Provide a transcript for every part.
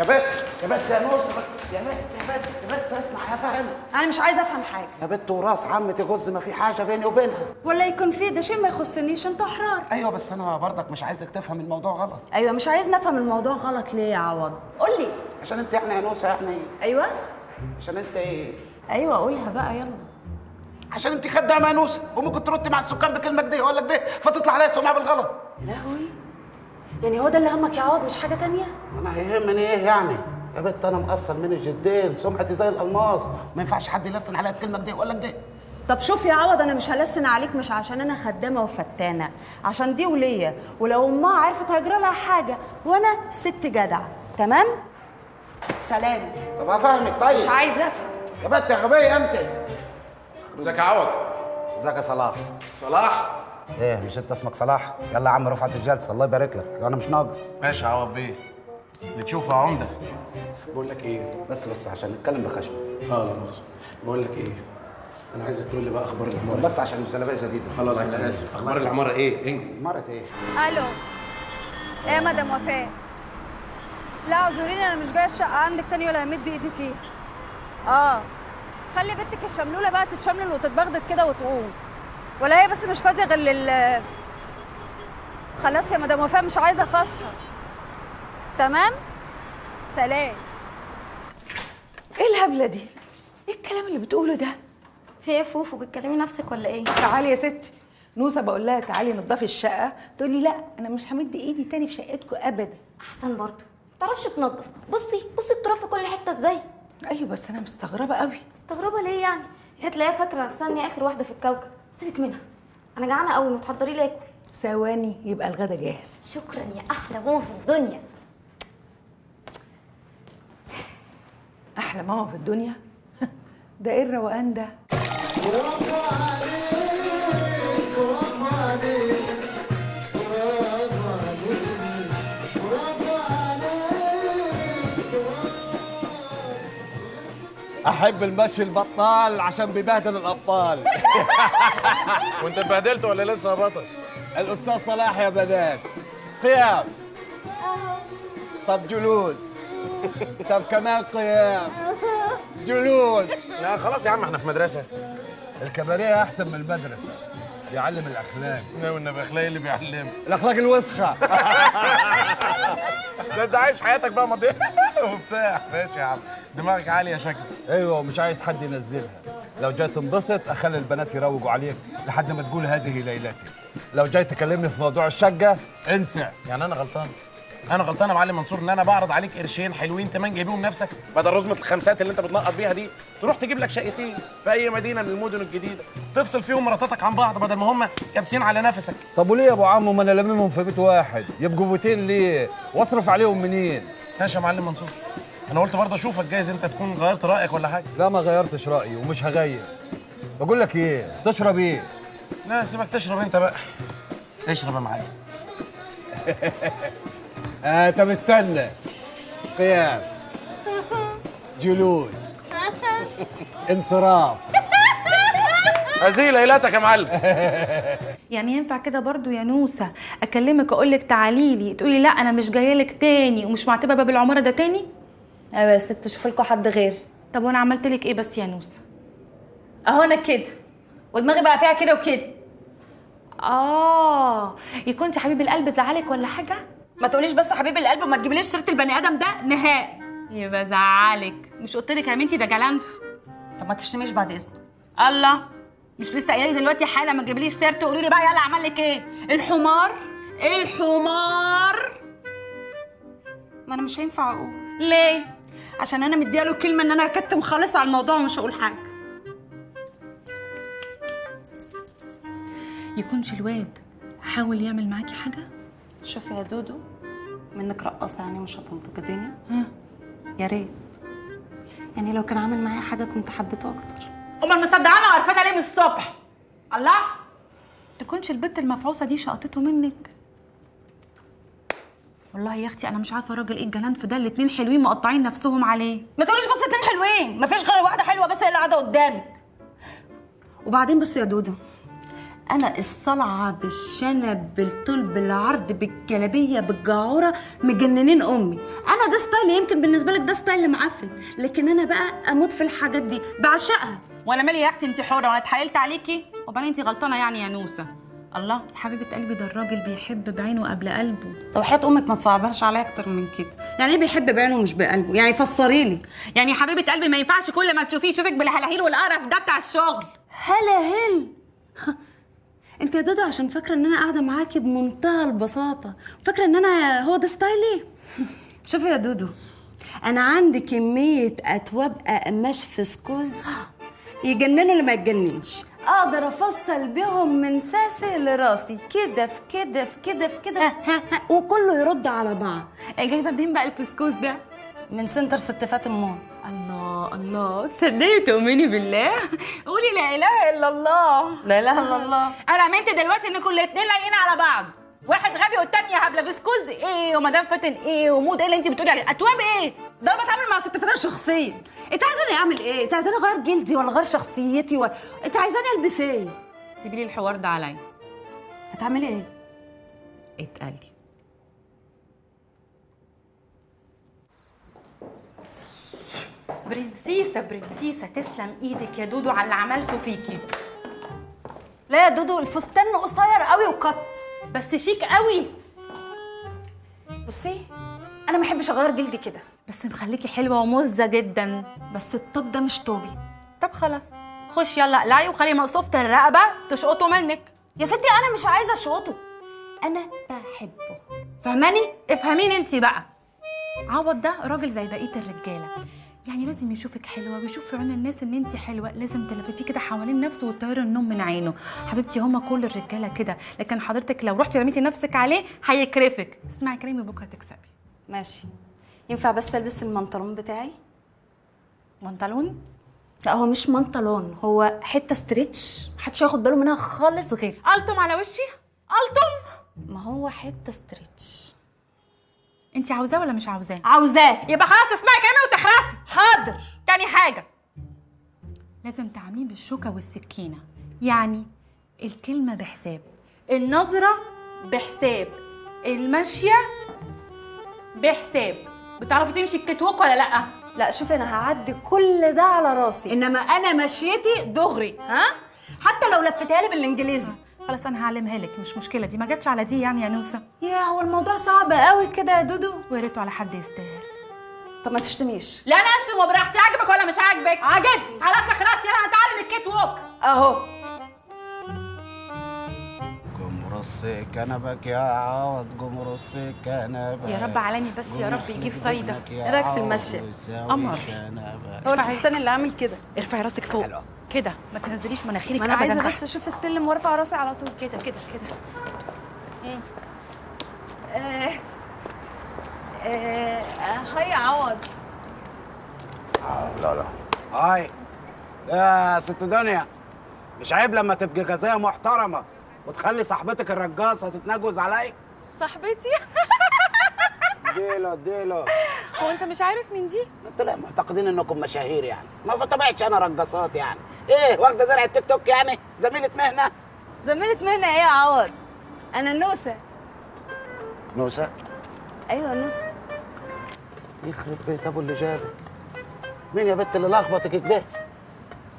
يا بت يا بت يا نوسه، يا بت يا بت يا بت اسمع يا فهمي. انا مش عايزه افهم حاجه يا بت وراس عمتي غز، ما في حاجه بيني وبينها. ولا يكون في، ده شيء ما يخصنيش، انتوا احرار. ايوه بس انا برضك مش عايزك تفهم الموضوع غلط. ايوه مش عايز نفهم الموضوع غلط ليه يا عوض؟ قول لي. عشان انت يعني يا نوسه يعني. ايوه عشان انت ايه؟ ايوه قولها بقى يلا. عشان انت خدامه يا نوسه، وممكن تردي مع السكان بكلمه كده يقول لك ده، فتطلع عليا سمعه بالغلط. يا لهوي، يعني هو ده اللي همك يا عوض مش حاجه تانية؟ انا هيهمني ايه يعني؟ يا بت انا مقصر من الجدين، سمعتي زي الالماس، ما ينفعش حد يلسن عليا بكلمه كده يقول لك ده. طب شوف يا عوض، انا مش هلسن عليك، مش عشان انا خدامه وفتانه، عشان دي وليا، ولو امها عرفت هيجرى لها حاجه، وانا ست جدع. تمام؟ سلام. طب افهمك طيب. مش عايزه افهم. يا بت يا غبيه انت. ازيك يا عوض؟ ازيك يا صلاح؟ صلاح؟ ايه مش انت اسمك صلاح؟ يلا يا عم رفعت الجلسه، الله يبارك لك، انا مش ناقص. ماشي يا عوض بيه، اللي تشوفه يا عمده. بقول لك ايه؟ بس عشان نتكلم بخشم. لا مؤاخذة. بقول لك ايه؟ انا عايزك تقول لي بقى اخبار العماره. بس عشان الجلابيه جديده. خلاص انا اسف، اخبار العماره ايه؟ انجز. مرت ايه؟ الو. ايه يا مدام وفاء؟ لا اعذريني، انا مش جايه الشقه عندك تاني ولا همد ايدي فيها. خلي بنتك الشملوله بقى تتشملل وتتبغدد كده وتقوم، ولا هي بس مش فاضيه غير خلاص يا مدام وفاء، مش عايزه اخسر. تمام؟ سلام. ايه الهبله دي؟ ايه الكلام اللي بتقوله ده؟ في ايه يا فوفو، بتكلمي نفسك ولا ايه؟ تعالي يا ستي. نوسه بقول لها تعالي نضفي الشقه، تقول لي لا انا مش همد ايدي تاني في شقتكم ابدا. احسن برضو متعرفش تنظف. بصي التراب في كل حته ازاي. ايوه بس انا مستغربه قوي. مستغربه ليه يعني؟ هي تلاقيها فاكره نفسها ان هي اخر واحده في الكوكب. سيبك منها، انا جعانه قوي، ما تحضري لي اكل. ثواني يبقى الغدا جاهز. شكرا يا احلى ماما في الدنيا. احلى ماما في الدنيا؟ ده ايه الروقان ده؟ احب المشي البطال عشان بيبهدل الابطال. وانت اتبهدلت ولا لسه يا بطل؟ الاستاذ صلاح يا بنات. قيام. طب جلوس. طب كمان قيام. جلوس. لا خلاص يا عم احنا في مدرسه. الكباريه احسن من المدرسه، بيعلم الاخلاق. لا والنبي اخلاقي اللي بيعلمك. الاخلاق الوسخه. ده انت عايش حياتك بقى مضيع وبتاع. ماشي يا عم، دماغك عاليه شكلك. ايوه ومش عايز حد ينزلها. لو جاي تنبسط اخلي البنات يروجوا عليك لحد ما تقول هذه ليلتي. لو جاي تكلمني في موضوع الشقه انسى. يعني انا غلطان؟ انا غلطان يا معلم منصور ان انا بعرض عليك قرشين حلوين كمان جايبهم نفسك، بدل رزمه الخمسات اللي انت بتنقط بيها دي تروح تجيب لك شقتين في اي مدينه من المدن الجديده تفصل فيهم مراتاتك عن بعض بدل ما هم كابسين على نفسك. طب وليه يا ابو عمو ما انا لممهم في بيت واحد، يبقوا بيتين ليه؟ واصرف عليهم منين؟ ماشي يا معلم منصور، انا قلت برضه اشوفك جايز انت تكون غيرت رايك ولا حاجه. لا ما غيرتش رايي ومش هغير. بقول لك ايه، تشرب ايه؟ لا سيبك تشرب انت بقى. اشرب يا معلم. طب استنى. قيام. جلوس. انصراف. هذه ليلتك يا معلم. يعني ينفع كده برضو يا نوسة اكلمك اقول لك تعالي لي تقولي لا انا مش جايه لك تاني ومش معتبه باب العماره ده تاني؟ ايوه يا ست، شوف لكم حد غير. طب وانا عملت لك ايه بس يا نوسة؟ اهو انا كده، ودماغي بقى فيها كده وكده. يكونش حبيب القلب زعلك ولا حاجه؟ ما تقوليش بس حبيب القلب وما تجيبليش سيره البني ادم ده نهائي. يبقى زعلك. مش قلت لك يا بنتي ده جلنف؟ طب ما تشتميش بعد اذنك. الله، مش لسه قايله لي دلوقتي حالا ما تجيبليش سيرته قولي لي بقى يلا عمل لك ايه؟ الحمار. ما انا مش هينفع اقول. ليه؟ عشان انا مدياله كلمه ان انا هكتم خالص على الموضوع ومش هقول حاجه. يكونش الواد حاول يعمل معاكي حاجه؟ شوفي يا دودو، منك رقاصه يعني مش هتنتقديني. يا ريت يعني لو كان عامل معايا حاجه كنت حبيته اكتر. امال مصدعانه وعرفانه ليه من الصبح؟ الله، تكونش البت المفعوصه دي شقطته منك؟ والله يا اختي انا مش عارفه راجل ايه الجلنف ده، الاتنين حلوين مقطعين نفسهم عليه. ما تقوليش بس اتنين حلوين، مفيش غير واحده حلوه بس هي اللي قاعده قدامك. وبعدين بصي يا دودو، انا الصلعه بالشنب بالطول بالعرض بالجلابيه بالجعوره مجننين امي. انا ده ستايل، يمكن بالنسبه لك ده ستايل معفن، لكن انا بقى اموت في الحاجات دي، بعشقها. وانا مالي يا اختي، انت حره وانا اتحايلت عليكي؟ وبعدين انت غلطانه يعني يا نوسه. الله حبيبه قلبي، ده الراجل بيحب بعينه قبل قلبه. طب حياة امك ما تصعبهاش عليا اكتر من كده. يعني ايه بيحب بعينه مش بقلبه؟ يعني فسري لي. يعني يا حبيبه قلبي ما ينفعش كل ما تشوفيه يشوفك بالهلاهيل والقرف ده بتاع الشغل. هلا هل انت يا دودو عشان فاكره ان انا قاعده معاكي بمنتهى البساطه، فاكره ان انا هو ده ستايلي. شوفي يا دودو، انا عندي كميه اتواب اقماش فسكوز يجننوا اللي ما يتجننش، اقدر افصل بيهم من ساسي لراسي كده في كده في كده في كده وكله يرد على بعض. جايبه منين بقى الفسكوس ده؟ من سنتر ست فاتن مول. الله الله، تصدقي تؤمني بالله؟ قولي لا اله الا الله. لا اله الا الله. انا امنت دلوقتي ان كل اتنين لايقين على بعض، واحد غبي والتانية هبله. فسكوز ايه ومدام فاتن ايه ومود ايه اللي انت بتقولي عليه؟ اتواب ايه؟ ده انا بتعامل مع ست فاتن شخصيا. انت عايزاني اعمل ايه؟ انت عايزاني اغير جلدي ولا اغير شخصيتي ولا انت عايزاني البس ايه؟ سيبي لي الحوار ده عليا. هتعملي ايه؟ اتقلي. برنسيسة برنسيسة، تسلم ايدك يا دودو على اللي عملته فيكي. لا يا دودو، الفستان قصير قوي وقط بس شيك قوي. بصي انا ما احبش اغير جلدي كده، بس مخليكي حلوة ومزة جدا. بس الطب ده مش طوبي. طب خلاص خش يلا اقلعي وخلي مقصوفة الرقبة تشقطه منك. يا ستي انا مش عايزه اشقطه، انا بحبه، فهماني؟ افهميني انتي بقى. عوض ده راجل زي بقية الرجالة، يعني لازم يشوفك حلوه ويشوف في عيون الناس ان انت حلوه، لازم تلففيه كده حوالين نفسه وتطيري النوم من عينه. حبيبتي هما كل الرجاله كده، لكن حضرتك لو رحتي رميتي نفسك عليه هيكرفك. اسمعي كلامي بكره تكسبي. ماشي. ينفع بس البس المنطلون بتاعي؟ بنطلون؟ لا هو مش منطلون، هو حته ستريتش محدش هياخد باله منها خالص غيري. قلتم على وشي؟ قلتم؟ ما هو حته ستريتش. انت عاوزاه ولا مش عاوزاه؟ عاوزاه. يبقى خلاص اسمعي كلامي وتخرسي. حاضر. تاني حاجه لازم تعمليه بالشوكه والسكينه، يعني الكلمه بحساب، النظره بحساب، المشيه بحساب. بتعرفي تمشي الكتوك ولا لا؟ لا شوفي انا هعدي كل ده على راسي، انما انا مشيتي دغري، ها؟ حتى لو لفتها لي بالانجليزي. خلاص انا هعلمها لك، مش مشكله، دي ما جاتش على دي يعني يا نوسه. يا هو الموضوع صعب قوي كده يا دودو؟ ويا ريته على حد يستاهل. طب ما تشتميش. لا انا اشتم وبراحتي. عاجبك ولا مش عاجبك؟ عجبني. خلاص خلاص يلا هنتعلم الكيت ووك اهو. قمرص كنبك يا عوض، قمرص كنبك يا رب علاني بس يا رب يجيب فايده. ايه رايك في المشي؟ قمر. هو الفستان اللي عامل كده. ارفعي راسك فوق كده، ما تنزليش مناخيرك. ما انا عايزه أبداً بس تحت. اشوف السلم وارفع راسي على طول كده كده كده. هيا عوض. لا لا. هاي يا ست دنيا، مش عيب لما تبقي غازية محترمة وتخلي صاحبتك الرقاصة تتنجوز علي؟ صاحبتي؟ اديله. هو انت مش عارف مين دي؟ طلع معتقدين انكم مشاهير يعني، ما بطبيعتش انا رقاصات يعني. ايه واخده زرع التيك توك يعني؟ زميلة مهنة؟ زميلة مهنة ايه يا عوض؟ انا نوسة. نوسة؟ ايوه نوسة. يخرب بيت ابو اللي جابك. مين يا بت اللي لخبطك كده؟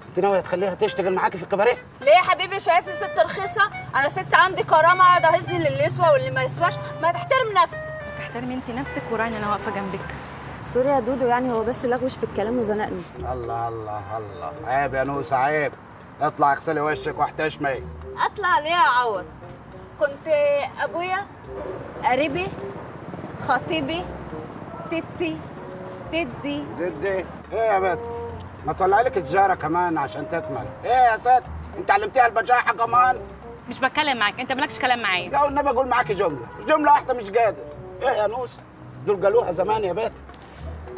انت ناوية تخليها تشتغل معاكي في الكباريه؟ ليه يا حبيبي شايفني ست رخيصة؟ انا ست عندي كرامة، اقعد اهزني للي يسوى واللي ما يسواش، ما تحترم نفسك. تحترمي انت نفسك ورايني انا واقفه جنبك. سوري يا دودو، يعني هو بس لغوش في الكلام وزنقني. الله الله الله، عيب يا نوسة عيب. اطلع اغسلي وشك واحتشمي. اطلع ليه يا عوض؟ كنت ابويا، قريبي، خطيبي، تيتي، تدي. جدي ايه يا بت؟ ما تطلع لك التجاره كمان عشان تكمل. ايه يا ست؟ انت علمتيها البجاحه كمان؟ مش بتكلم معاك، انت مالكش كلام معايا. لا والنبي اقول معاكي جمله واحده مش قادر. ايه يا نوسه؟ دول قالوها زمان يا بت.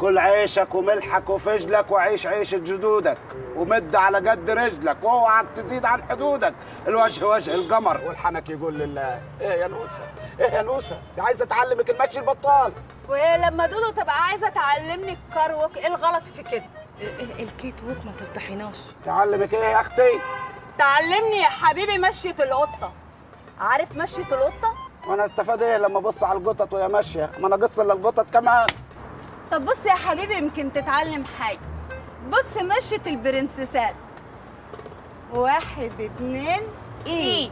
كل عيشك وملحك وفجلك وعيش عيشة جدودك ومد على قد رجلك واوعك تزيد عن حدودك، الوجه وجه القمر والحنك يقول لله. ايه يا نوسه؟ ايه يا نوسه؟ دي عايزه تعلمك المشي البطال. ولما دودو تبقى عايزه تعلمني الكروك، ايه الغلط في كده؟ الكيت ووك ما تفضحيناش. تعلمك ايه يا اختي؟ تعلمني يا حبيبي مشية القطة. عارف مشية القطة؟ وانا استفاد ايه لما ابص على القطط وهي ماشيه؟ ما انا اقص الا القطط كمان. طب بص يا حبيبي يمكن تتعلم حاجة. بص مشية البرنسيسات. 1 2 ايه.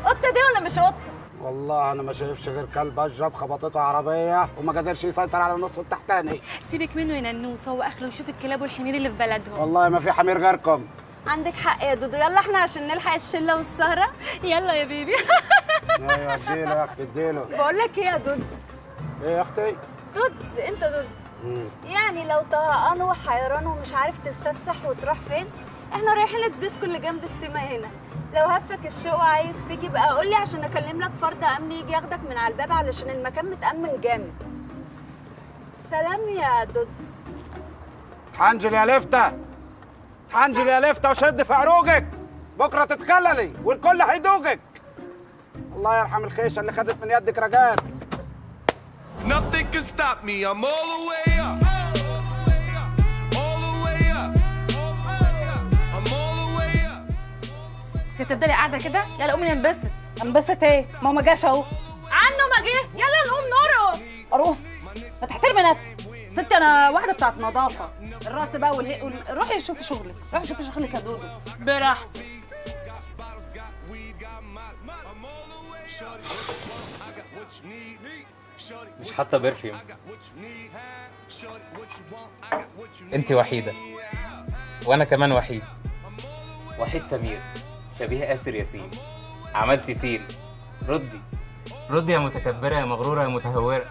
قطة دي ولا مش قطة؟ والله انا ما شايفش غير كلب اشرب خبطته عربيه وما قدرش يسيطر على النص التحتاني. سيبك منه يا ننوس، هو اخره يشوف الكلاب والحمير اللي في بلدهم. والله ما في حمير غيركم. عندك حق يا دودو، يلا احنا عشان نلحق الشلة والسهرة. يلا يا بيبي. ايوه اديله يا اختي اديله. بقول لك ايه يا دودو؟ ايه يا اختي؟ دودز انت دودز. يعني لو طهقان وحيران ومش عارف تتفسح وتروح فين، احنا رايحين الديسكو اللي جنب السيما هنا. لو هفك الشوق وعايز تيجي بقى قول لي عشان اكلم لك فرد امن يجي ياخدك من على الباب علشان المكان متامن جامد. سلام يا دودز. حنجل يا لفتة، حنجل يا لفتة وشد في عروقك، بكرة تتخللي والكل هيدوقك. الله يرحم الخيشة اللي خدت من يدك رجال. Nothing can stop me, I'm all the way up. All the way up. I'm all the way up. تفضلي قاعده كده؟ يلا قومي ننبسط. انبسط ايه؟ ما هو ما جاش اهو. عنه ما جه، يلا نقوم نرقص. ارقص؟ ما تحترمي نفسك. ستي انا واحدة بتاعت نظافة. الرقص بقى روحي شوفي شغلك، روحي شوفي شغلك يا دودو. براحتك. مش حاطه برفيوم. انت وحيده وانا كمان وحيد. وحيد سمير شبيه آسر ياسين. عملت سين. ردي ردي يا متكبره يا مغروره يا متهوره.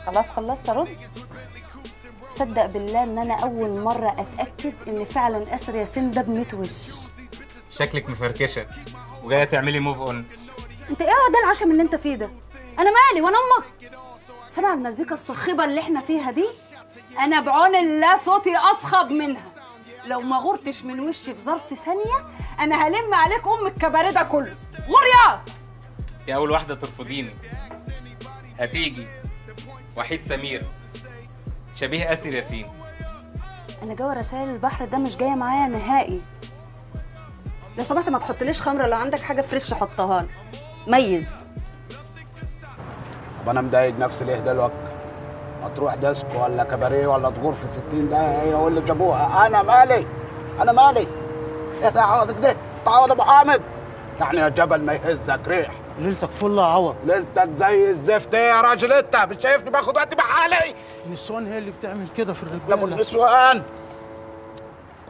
خلاص خلصت ارد. صدق بالله ان انا اول مرة اتاكد ان فعلا آسر ياسين ده بميت وش. شكلك مفركشه وجايه تعملي موف اون. انت ايه هو ده العشم اللي انت فيه ده؟ انا مالي وانا امك؟ سامع المزيكا الصاخبه اللي احنا فيها دي؟ انا بعون الله صوتي اصخب منها. لو ما غرتش من وشي في ظرف ثانيه انا هلم عليك ام الكباريه ده كله. غور يا اول واحده ترفضيني. هتيجي. وحيد سمير شبيه آسر ياسين. انا جو رسائل البحر ده مش جايه معايا نهائي. لو سمحت ما تحطليش خمره، لو عندك حاجه فريش حطها لي. ميز. طب انا مضايق نفسي ليه دلوقتي؟ ما تروح ديسكو ولا كباريه ولا تغور في 60 ده هي واللي جابوها. انا مالي؟ انا مالي؟ ايه تعوضك ده؟ تعوض ابو حامد؟ يعني يا جبل ما يهزك ريح. ليلتك فل يا عوض. ليلتك زي الزفت. ايه يا راجل انت مش شايفني باخد وقتي بحالي؟ النسوان هي اللي بتعمل كده في لا الرجاله. النسوان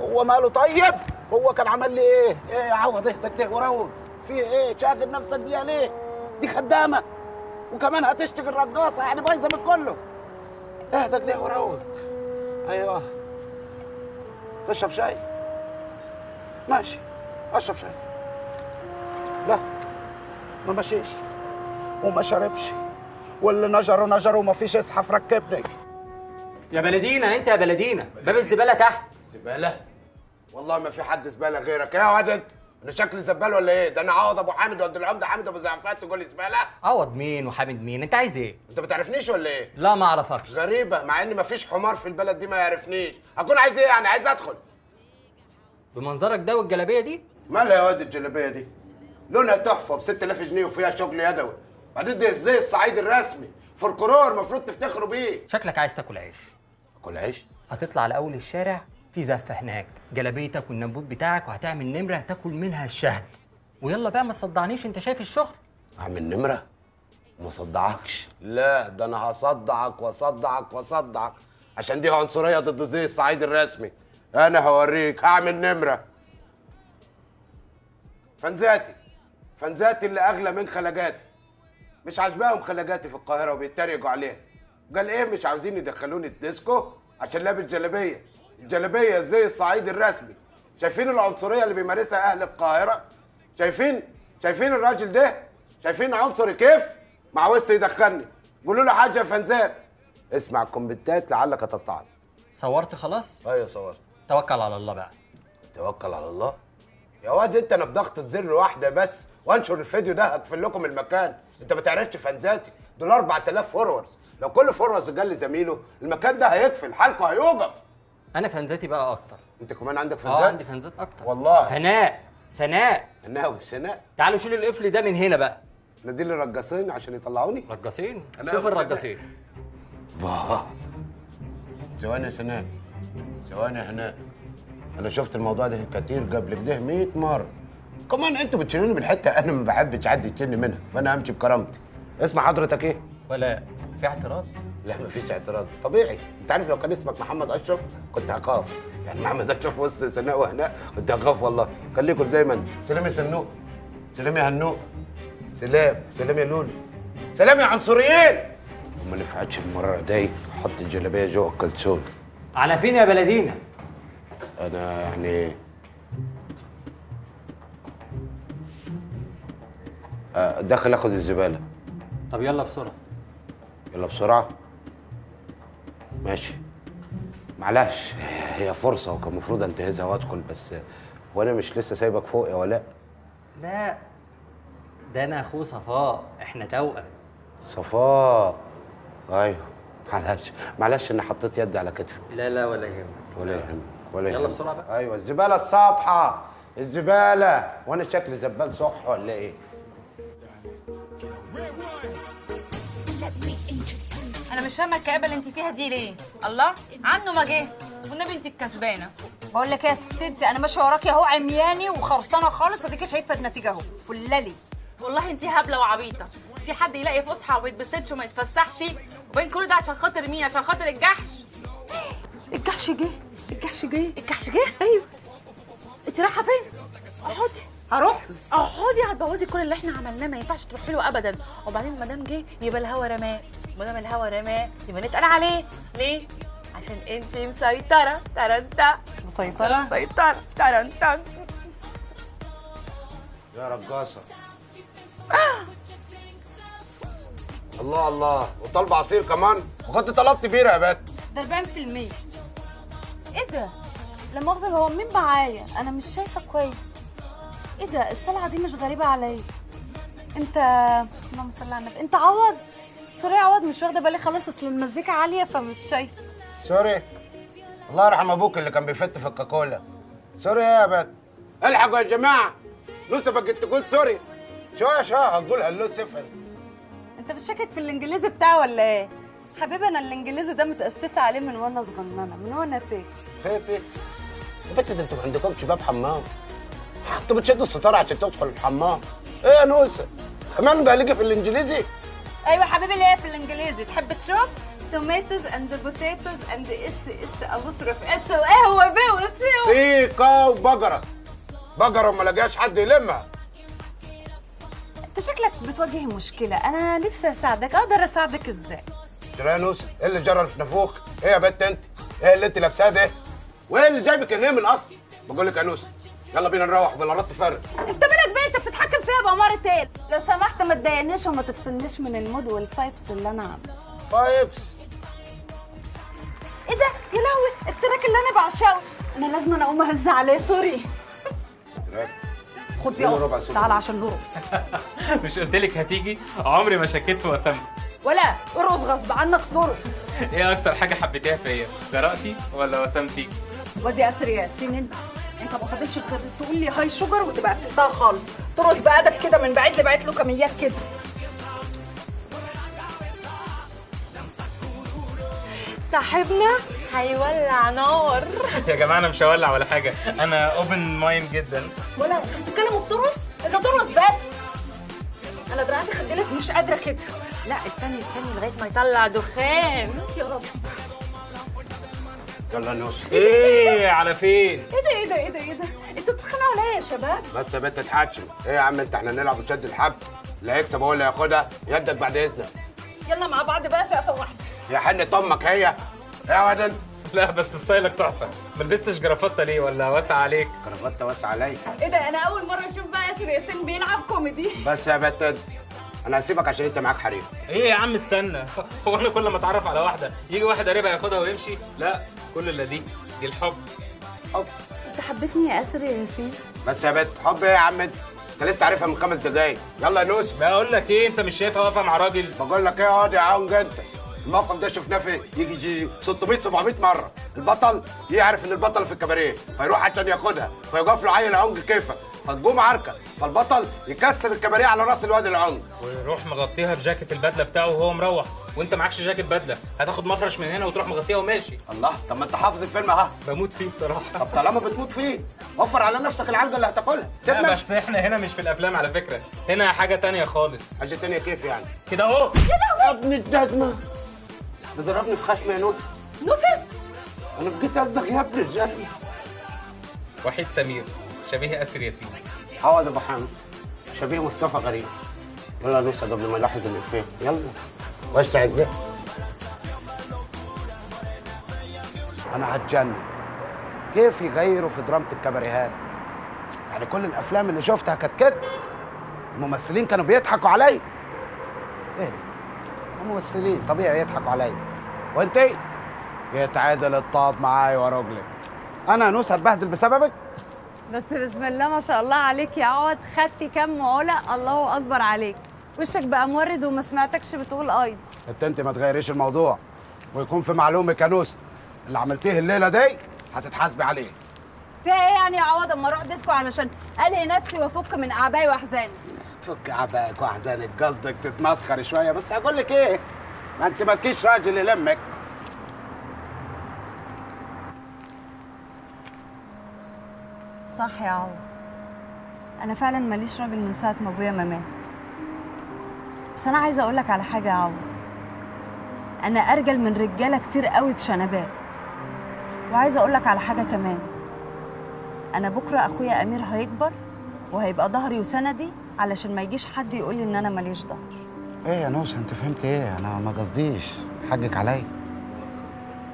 هو ماله طيب؟ هو كان عمل لي ايه؟ ايه يا عوض اهدك ده وروق. في ايه؟ شاغل نفسك بيها ليه؟ دي خدامه وكمان هتشتغل رقاصه يعني بايظه من كله. اهدك ده وروق. ايوه تشرب شاي؟ ماشي اشرب شاي. لا ما مشيش وما شربش واللي نجره وما فيش اسحف ركبني. يا بلدينا انت يا بلدينا، باب الزباله تحت. زباله؟ والله ما في حد زباله غيرك يا واد انت. انا شكلي زبال ولا ايه؟ ده انا عوض ابو حامد واد العمده حامد ابو زعفات تقول لي زباله؟ عوض مين وحامد مين؟ انت عايز ايه؟ انت ما تعرفنيش ولا ايه؟ لا ما اعرفكش. غريبه مع ان ما فيش حمار في البلد دي ما يعرفنيش. اكون عايز ايه يعني؟ عايز ادخل. بمنظرك ده والجلابيه دي؟ مالها يا واد الجلابيه دي؟ لونها تحفه ب 6000 جنيه وفيها شغل يدوي. بعدين ده ازاي الصعيد الرسمي فولكلور المفروض تفتخروا بيه. شكلك عايز تاكل عيش. اكل عيش؟ هتطلع على اول الشارع في زفه هناك، جلابيتك والنبوت بتاعك وهتعمل نمره تاكل منها الشهد. ويلا بقى ما تصدعنيش، انت شايف الشغل. اعمل نمره؟ وما صدعكش؟ لا ده انا هصدعك واصدعك واصدعك عشان دي عنصريه ضد زي الصعيد الرسمي. انا هوريك هعمل نمره. فنزاتي اللي اغلى من خلاجاتي. مش عاجباهم خلاجاتي في القاهره وبيتريقوا عليها. قال ايه مش عاوزين يدخلوني الديسكو عشان لابس جلابيه. الجلابيه زي الصعيد الرسمي. شايفين العنصريه اللي بيمارسها اهل القاهره؟ شايفين الراجل ده؟ شايفين عنصري كيف؟ مع وسط يدخلني. قولوا له حاجه يا فنزات. اسمع الكومنتات لعلك تتعظ. صورت خلاص؟ ايوه صورت. توكل على الله بقى. توكل على الله؟ يا واد انت انا بضغطة زر واحدة بس وانشر الفيديو ده هقفل لكم المكان. انت ما تعرفش فانزاتي دول 4000 فولورز، لو كل فولورز قال لزميله المكان ده هيقفل، حالكم هيوقف. انا فانزاتي بقى اكتر. انت كمان عندك فانزات؟ عندي فانزات اكتر والله. هناء سناء هناء والسناء. تعالوا شيلوا القفل ده من هنا بقى. نادي لي رقاصين عشان يطلعوني. رقاصين؟ أنا شوف أول الرقاصين. باه. ثواني يا سناء، ثواني يا هناء، انا شفت الموضوع ده كتير قبل كده 100 مره. كمان انتوا بتشيلوني من حته انا ما بحبش حد يشيلني منها، فانا همشي بكرامتي. اسم حضرتك ايه؟ ولا في اعتراض؟ لا مفيش اعتراض، طبيعي. انت عارف لو كان اسمك محمد اشرف كنت هخاف، يعني محمد اشرف وسط سناء وهناء كنت هخاف والله. خليكم زي ما انتم. سلام يا سنوق، سلام يا هنوق، سلام، سلام يا لولو، سلام يا عنصريين. وما نفعتش المره دي احط الجلابيه جوه الكلسون. على فين يا بلدينا؟ انا يعني داخل اخد الزباله. طب يلا بسرعه. يلا بسرعه. ماشي، معلش هي فرصه وكان المفروض انتهزها وادخل، بس وانا مش لسه سايبك فوق يا ولاء. لا ده انا اخوه صفاء، احنا توأم. صفاء، ايوه. معلش اني حطيت يدي على كتفك. لا لا ولا يهمك ولا يهمك ولا يهمك. يلا بسرعه بقى. ايوه الزباله الصبحه، الزباله. وانا شكلي زبال صح ولا ايه؟ انا مش فاهمه الكآبه اللي انت فيها دي ليه؟ الله عنه ما جه والنبي انت الكسبانه. بقول لك ايه يا ستي، انا ماشيه وراكي اهو عمياني وخرصانه خالص، وديكي شايفه النتيجه اهو فلالي. والله انت هبله وعبيطه. في حد يلاقي فسحه وما يتبسطش وما يتفسحش؟ وبين كل ده عشان خاطر مين؟ عشان خاطر الجحش. الجحش جه، الجحش جه، الجحش جه؟ ايوه. انت رايحه فين؟ اقعدي. هروح له. اقعدي، هتبوظي كل اللي احنا عملناه، ما ينفعش تروحي له ابدا. وبعدين ما دام جه يبقى الهوا رماه، وما دام الهوا رماه يبقى نتقل عليه. ليه؟ عشان انت مسيطره. ترنتا مسيطره؟ مسيطره. ترنتا. يا رقاصه. الله الله، وطالبه عصير كمان؟ وكنت طلبت بيره يا بات. ده 40%. ايه ده؟ لا مؤاخذة، هو مين معايا؟ انا مش شايفه كويس. ايه ده؟ الصلعه دي مش غريبه عليا. انت اللهم صل على النبي، انت عوض؟ سوري يا عوض، مش واخده بالي خالص، اصل المزيكا عاليه فمش شايفه. سوري؟ الله يرحم ابوك اللي كان بيفت في الكاكولا. سوري ايه يا بات؟ الحقوا يا جماعه، لسه بقيت تقول سوري. شويه هنقول هلو سفل. انت بتشكك في الانجليزي بتاعي ولا ايه؟ حبيبي انا الانجليزي ده متاسسه عليه من وانا صغننه، من وانا بيبي يا بت، ده انتوا ما عندكمش باب حمام. انتوا بتشدوا الستاره عشان تدخل الحمام. ايه يا نوسه؟ كمان بقى في الانجليزي؟ ايوه حبيبي، اللي هي في الانجليزي تحب تشوف توماتوز اند بوتيتوز اند اس ابوستروف اس وايه هو بي وسي سيكا وبقره. بقره وما لاقيهاش حد يلمها. انت شكلك بتواجه مشكله، انا نفسي اساعدك، اقدر اساعدك ازاي؟ ترى يا نوسه، ايه اللي جرى في نافوخ؟ ايه يا بت انت؟ ايه اللي انت لابساه ده؟ وايه اللي جايبك هنا من اصل؟ بقول لك يا نوسه يلا بينا نروح بلا رد فرق. انت مالك بقى؟ انت بتتحكم فيها بأمارة ايه؟ لو سمحت ما تضايقنيش وما تفصلنيش من المود والفايبس اللي انا عامله. فايبس؟ ايه ده؟ يا لهوي، التراك اللي انا بعشقه. انا لازم اقوم اهز عليه، سوري. تراك؟ خد يلا تعالى عشان نرقص. مش قلت لك هتيجي؟ عمري ما شكيت في وسامتك. ولا ارقص غصب عنك ترقص. ايه اكتر حاجه حبيتيها فيا؟ جرأتي ولا وسامتي؟ وادي اسر ياسين، انت ما فاضلش غير تقول لي هاي شوجر وتبقى قفلتها خالص. ترقص بأدب كده من بعيد لبعيد، له كميات كده. صاحبنا هيولع نار. يا جماعه انا مش هولع ولا حاجه، انا اوبن مايند جدا. ولا بتتكلم وبترقص؟ انت ترقص بس. انا دراعتي خدلت مش قادره كده. لا استني لغايه ما يطلع دخان. يا رب. يلا نوسه. ايه على فين؟ ايه ده؟ انتوا بتتخانقوا عليا يا شباب؟ بس يا بنت تحاكم. ايه يا عم انت، احنا نلعب وتشد الحبل، اللي هيكسب هو اللي هياخدها. يدك بعد اذنك. يلا مع بعض بقى سقفه واحده. يا حنة امك هي. ايه يا ولد انت؟ لا بس ستايلك تحفه. ما لبستش جرافطه ليه ولا واسع عليك؟ جرافطه واسع عليا. ايه ده؟ انا اول مره اشوف بقى ياسر ياسين بيلعب كوميدي. بس يا بنت انت، انا هسيبك عشان انت معاك حريم. ايه يا عم استنى، هو انا كل ما اتعرف على واحده يجي واحد قريبها ياخدها ويمشي؟ لا، كل اللي دي الحب. انت حبيتني يا ياسر ياسين؟ بس يا بت حب ايه يا عم انت لسه عارفها من 5 دقايق. يلا يا نوسه. بقول لك ايه، انت مش شايفها واقفه مع راجل؟ بقول لك ايه اقعد يا عونج انت. الموقف ده شفناه فين؟ يجي 600 700 مره. البطل يعرف ان البطل في الكباريه فيروح عشان ياخدها فيقف له عيل عنج كيفك فتقوم عركه فالبطل يكسر الكباريه على راس الواد العنج ويروح مغطيها بجاكيت البدله بتاعه وهو مروح، وانت معكش جاكيت بدله، هتاخد مفرش من هنا وتروح مغطيها وماشي. الله، طب ما انت حافظ الفيلم اهو. بموت فيه بصراحه. طب طالما بتموت فيه وفر على نفسك العلقه اللي هتاكلها. لا بس احنا هنا مش في الافلام على فكره، هنا حاجه تانية خالص. حاجه تانية كيف يعني؟ كده اهو. يا ابن الدهمه ده ضربني في خشمي يا نوسه. نوسه انا بقيت اصدق يا ابن الجزمه. وحيد سمير شبيه اسر ياسين. عوض ابو حامد شبيه مصطفى غريب. يلا يا نوسه قبل ما يلاحظ الافيه يلا وسع الجيب. انا هتجنن كيف يغيروا في دراما الكباريهات. يعني كل الافلام اللي شفتها كانت كده، الممثلين كانوا بيضحكوا عليا. ايه الممثلين طبيعي يضحكوا عليا، وانت ايه يتعادل الطاب معايا ورجلك. انا نوسه اتبهدل بسببك. بس بسم الله ما شاء الله عليك يا عوض، خدتي كام علق الله اكبر عليك. وشك بقى مورد وما سمعتكش بتقول اي. انت ما تغيريش الموضوع ويكون في معلومك يا نوسه اللي عملتيه الليله دي هتتحاسبي عليه. فيها ايه يعني يا عوض اما اروح ديسكو علشان الهي نفسي وافك من اعبائي واحزاني؟ تفك اعبائك واحزانك، قصدك تتمسخري شويه. بس اقول لك ايه، ما انت مالكيش راجل يلمك. صح يا عوض، انا فعلا ماليش راجل من ساعه ما ابويا ما مات. بس انا عايزه اقول لك على حاجه يا عوض، انا ارجل من رجاله كتير قوي بشنبات. وعايزه اقول لك على حاجه كمان، انا بكره اخويا امير هيكبر وهيبقى ظهري وسندي علشان ما يجيش حد يقول لي ان انا ماليش ظهر. ايه يا نوسه انت فهمت ايه؟ انا ما قصديش حقك عليا.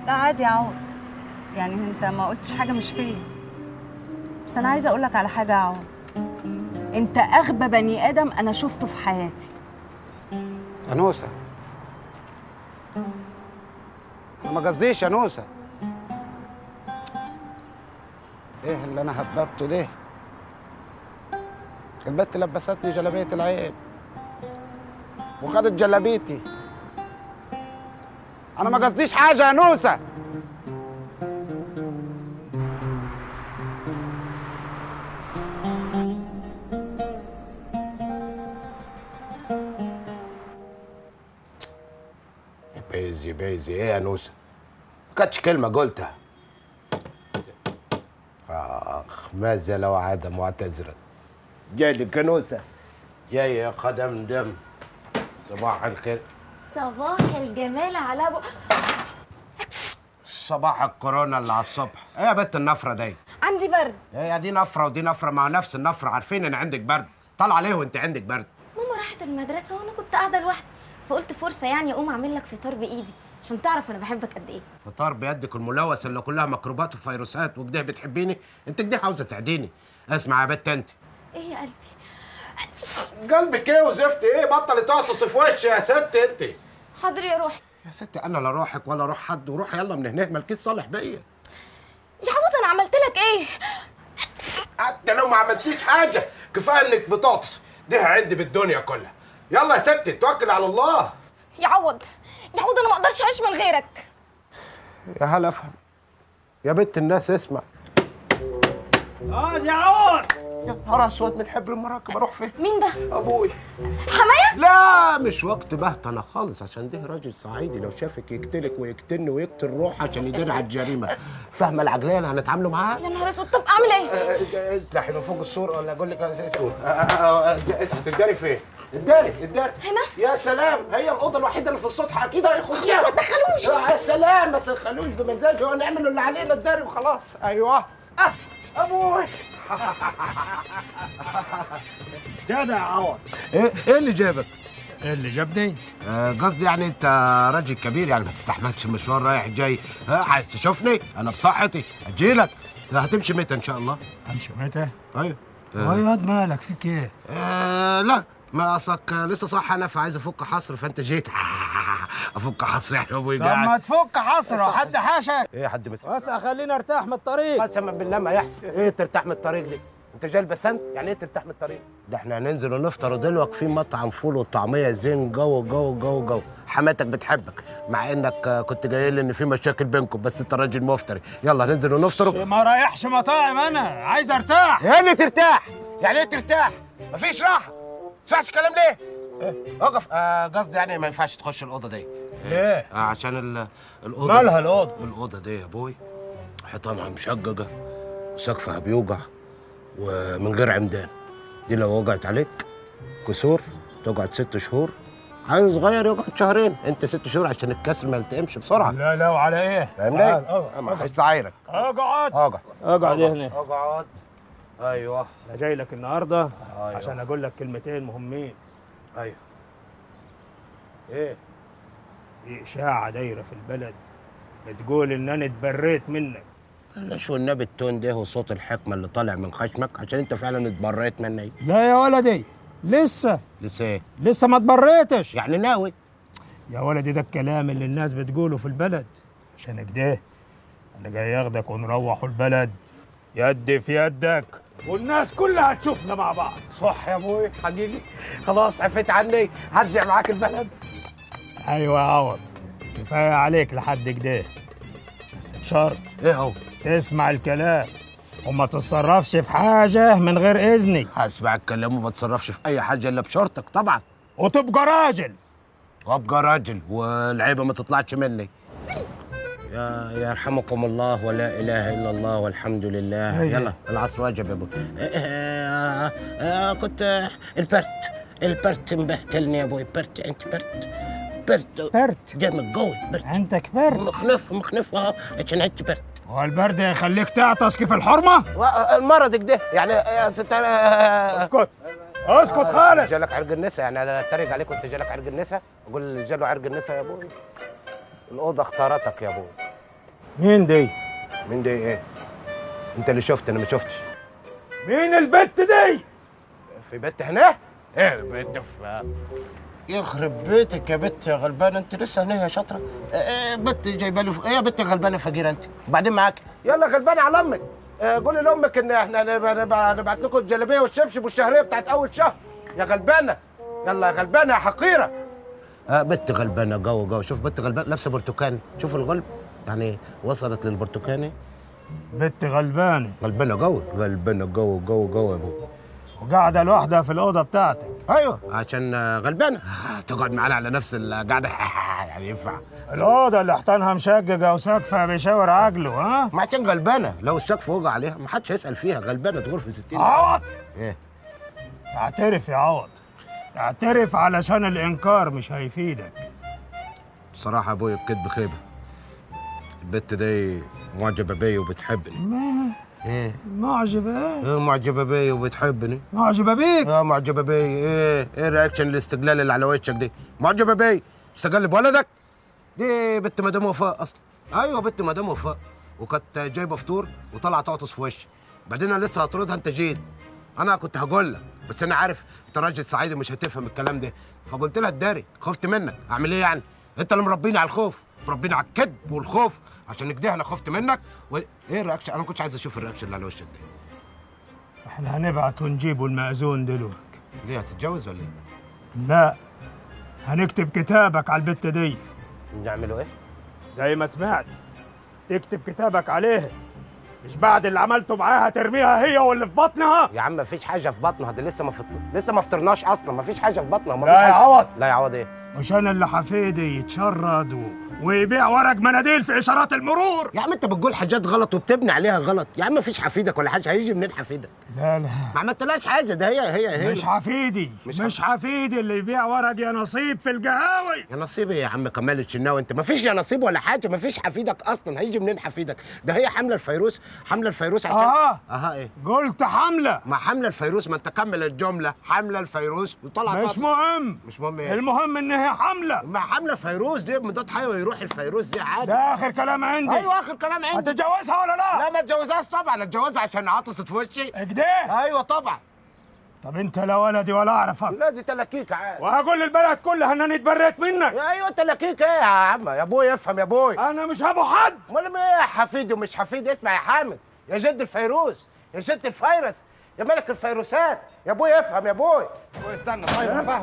لا عادي يا عوض، يعني انت ما قلتش حاجه مش فيا. بس انا عايزه اقول لك على حاجه يا عوض، انت اغبى بني ادم انا شفته في حياتي. يا نوسه انا ما قصديش يا نوسه. ايه اللي انا هببته ده؟ البت لبستني جلابيه العيب وخدت جلابيتي. انا ما قصديش حاجه يا نوسه. بيزي ايه يا نوسه؟ ما كانتش كلمه قلتها. اخ ماذا لو عاد معتذرا. جاي لك يا نوسه، جاي يا قدم دم. صباح الخير. صباح الجمال على ابو. صباح الكورونا اللي على الصبح. ايه يا بنت النفره دي؟ عندي برد. ايه دي نفره ودي نفره مع نفس النفره، عارفين ان عندك برد. طالعه ليه وانت عندك برد؟ ماما راحت المدرسه وانا كنت قاعده لوحدي، فقلت فرصه يعني اقوم اعمل لك فطار بايدي عشان تعرف انا بحبك قد ايه. فطار بيدك الملوث اللي كلها ميكروبات وفيروسات وكده بتحبيني؟ انت كده عاوزه تعديني. اسمع يا بت انت. ايه يا قلبي؟ قلبك ايه وزفت ايه؟ بطلي تعطس في وشي يا ست انت. حاضر يا روحي. يا ستي انا لا روحك ولا روح حد، وروح يلا من هنا مالكيش صالح بيا. يا عوض انا عملت لك ايه؟ حتى لو ما عملتيش حاجه كفايه انك بتعطس، دي عندي بالدنيا كلها. يلا يا ستي توكل على الله. يا عوض يا عوض انا ما اقدرش اعيش من غيرك. يا هلا افهم يا بنت الناس. اسمع يا عوض. يا نهار اسود من حبر المراكب. اروح فين؟ مين ده؟ ابوي. حماية؟ لا مش وقت بهت انا خالص، عشان ده راجل صعيدي لو شافك يقتلك ويقتلني ويقتل روح عشان يدير على الجريمه. فاهمه العقليه اللي هنتعاملوا معاها؟ يا نهار اسود. طب اعمل ايه؟ اطلعي من فوق السور ولا اقول لك السور. هتداري فين؟ الداري هنا؟ يا سلام، هي الاوضه الوحيده اللي في السطح اكيد هيخشها. ما تدخلوش. يا سلام، ما تدخلوش بمزاجه ونعمل اللي علينا الداري وخلاص. ايوه ابوي. جدع يا عوض. ايه اللي جابك؟ ايه اللي جابني؟ قصدي يعني انت راجل كبير يعني ما تستحملش مشوار رايح جاي. عايز تشوفني انا بصحتي اجيلك. هتمشي متى ان شاء الله؟ امشي متى؟ ايوه. وياض مالك فيك ايه؟ لا ما اصلك لسه صح انا فعايز افك حصر فانت جيت. افك حصر يعني ابوي طب قاعد. ما تفك حصره، حد حاشك. ايه حد بس خلينا ارتاح من الطريق. قسما بالله ما يحصل. ايه ترتاح من الطريق دي؟ انت جاي البسنت يعني ايه ترتاح من الطريق؟ ده احنا هننزل ونفطر دلوقتي في مطعم فول والطعميه زين جو جو جو جو. حماتك بتحبك مع انك كنت جاي لي ان في مشاكل بينكم، بس انت راجل مفتري. يلا هننزل ونفطر. ما رايحش مطاعم، انا عايز ارتاح. ايه اللي ترتاح؟ يعني ايه ترتاح؟ مفيش راحه. ما تسمعش الكلام ليه؟ اقف. قصدي يعني ما ينفعش تخش الاوضه دي. ليه؟ عشان الاوضه. مالها الاوضه؟ الاوضه دي يا ابوي حيطانها مشققه وسقفها بيوجع ومن غير عمدان. دي لو وقعت عليك كسور تقعد 6 شهور. عيل صغير يقعد شهرين، انت 6 شهور عشان الكسر ما يلتئمش بسرعه. لا لا، وعلى ايه؟ فاهمني؟ اما احس عايرك. اقعد اقعد هنا. اقعد. ايوه انا جاي لك النهارده عشان اقول لك كلمتين مهمين. ايوه. ايه؟ في اشاعه دايره في البلد بتقول ان انا اتبريت منك. بلاش والنبي التون ده وصوت الحكمه اللي طالع من خشمك عشان انت فعلا اتبريت مني. لا يا ولدي، لسه ايه؟ لسه ما اتبريتش. يعني ناوي؟ يا ولدي ده الكلام اللي الناس بتقوله في البلد. عشان كده انا جاي اخدك ونروحوا البلد يدي في يدك والناس كلها هتشوفنا مع بعض. صح يا ابوي حقيقي. خلاص عفيت عني، هرجع معاك البلد. ايوه يا عوض، كفايه عليك لحد كده، بس بشرط. ايه هو؟ تسمع الكلام وما تتصرفش في حاجه من غير اذني. هسمع الكلام وما اتصرفش في اي حاجه الا بشرطك طبعا. وتبقى راجل. وابقى راجل والعيبه ما تطلعش مني. يا يرحمكم الله ولا اله الا الله والحمد لله. يلا العصر واجب يا ابو. كنت البرت مبهتلني يا ابوي. برت انت برت جامد قوي. برت انت كبرت. مخنف عشان انت برت. هو البرد يخليك تعطس كيف الحرمه؟ المرض كده يعني. اسكت اسكت خالص. جالك عرق النسا يعني انا اتريق عليك وانت جالك عرق النسا؟ اقول جاله عرق النسا يا ابوي. الاوضه اختارتك يا ابوي. مين دي؟ مين دي ايه؟ انت اللي شفت انا ما شفتش. مين البت دي؟ في بت هنا؟ ايه البت في يخرب بيتك يا بت يا غلبانه. انت لسه هنا يا شاطره. بت جايبه له ايه يا بت غلبانه فقيره انت. وبعدين معاك يلا غلبانه على امك. قولي لامك ان احنا نبعت لكم الجلابيه والشبشب والشهريه بتاعت اول شهر يا غلبانه. يلا يا غلبانه يا حقيره. بنت غلبانه جو. شوف بنت غلبانه لابسه برتقاني. شوف الغلب يعني وصلت للبرتقاني. بنت غلبانه غلبانه جو يا ابو. وقاعده لوحدها في الاوضه بتاعتك. ايوه عشان غلبانه تقعد معانا على نفس القعده. يعني ينفع الاوضه اللي حيطانها مشققه وسقفها بيشاور عقله. ها ما عشان غلبانه لو السقف وقع عليها ما حدش هيسال فيها. غلبانه غرفه 60. عوض ايه؟ اعترف يا عوض، اعترف علشان الانكار مش هيفيدك. بصراحه يا ابويا الكدب خيبه. البت دي معجبه بيا وبتحبني. ما ايه؟ معجبه ايه؟ معجبه بيا وبتحبني. معجبه بيك؟ معجبه بيا. ايه رياكشن الاستقلال اللي على وشك دي؟ معجبه بيا استقل بولدك؟ دي بنت مدام وفاء اصلا. ايوه بنت مدام وفاء، وكانت جايبه فطور وطلعت تعطس في وشي. بعدين انا لسه هطردها انت جيت. انا كنت هقول لك بس انا عارف انت راجل صعيدي مش هتفهم الكلام ده، فقلت لها اتداري. خفت منك. اعمل ايه يعني؟ انت اللي مربيني على الخوف، مربيني على الكذب والخوف. عشان كده انا خفت منك. ايه الرياكشن؟ انا ما كنتش عايز اشوف الرياكشن اللي على وشك ده. احنا هنبعت ونجيبوا المأذون دلوقتي. ليه هتتجوز ولا ايه؟ لا، هنكتب كتابك على البت دي. نعملوا ايه؟ زي ما سمعت تكتب كتابك عليها، مش بعد اللي عملته معاها ترميها هي واللي في بطنها. يا عم مفيش حاجه في بطنها دي. لسه ما فطرناش اصلا. مفيش حاجه في بطنها. لا يا عوض. لا يا عوض ايه؟ مش انا اللي حفيدي يتشرد ويبيع ورق مناديل في اشارات المرور. يا عم انت بتقول حاجات غلط وبتبني عليها غلط. يا عم مفيش حفيدك ولا حاجه. هيجي منين حفيدك؟ لا ما عملتلهاش حاجه. ده هي مش حفيدي. مش حفيدي اللي يبيع ورق يا نصيب في القهاوي. يا نصيب ايه يا عم كمال الشناوي؟ انت مفيش يا نصيب ولا حاجه. مفيش حفيدك اصلا. هيجي منين حفيدك؟ ده هي حامله الفيروس. عشان ايه؟ قلت حمله. ما حامله الفيروس. ما انت كمل الجمله. حامله الفيروس وطلعت. مش مهم. ايه؟ المهم ان هي حمله. ما حامله فيروس دي مضاد حيوي يروح الفيروس دي عادي. ده اخر كلام عندي. ايوه اخر كلام عندي. هتتجوزها ولا لا؟ لا ما اتجوزهاش طبعا. اتجوزها عشان عطست في وشي. كده؟ ايوه طبعا. طب انت لا ولدي ولا اعرفك. لا دي تلاكيك عادي. وهقول للبلد كلها ان انا اتبريت منك. ايوه تلاكيك ايه يا عم؟ يا ابوي افهم يا ابوي. انا مش ابو حد. امال ايه يا حفيدي ومش حفيدي؟ اسمع يا حامد، يا جد الفيروس، يا جد الفيروس، يا ملك الفيروسات، يا ابوي افهم يا ابوي. استنى طيب انا فاهم.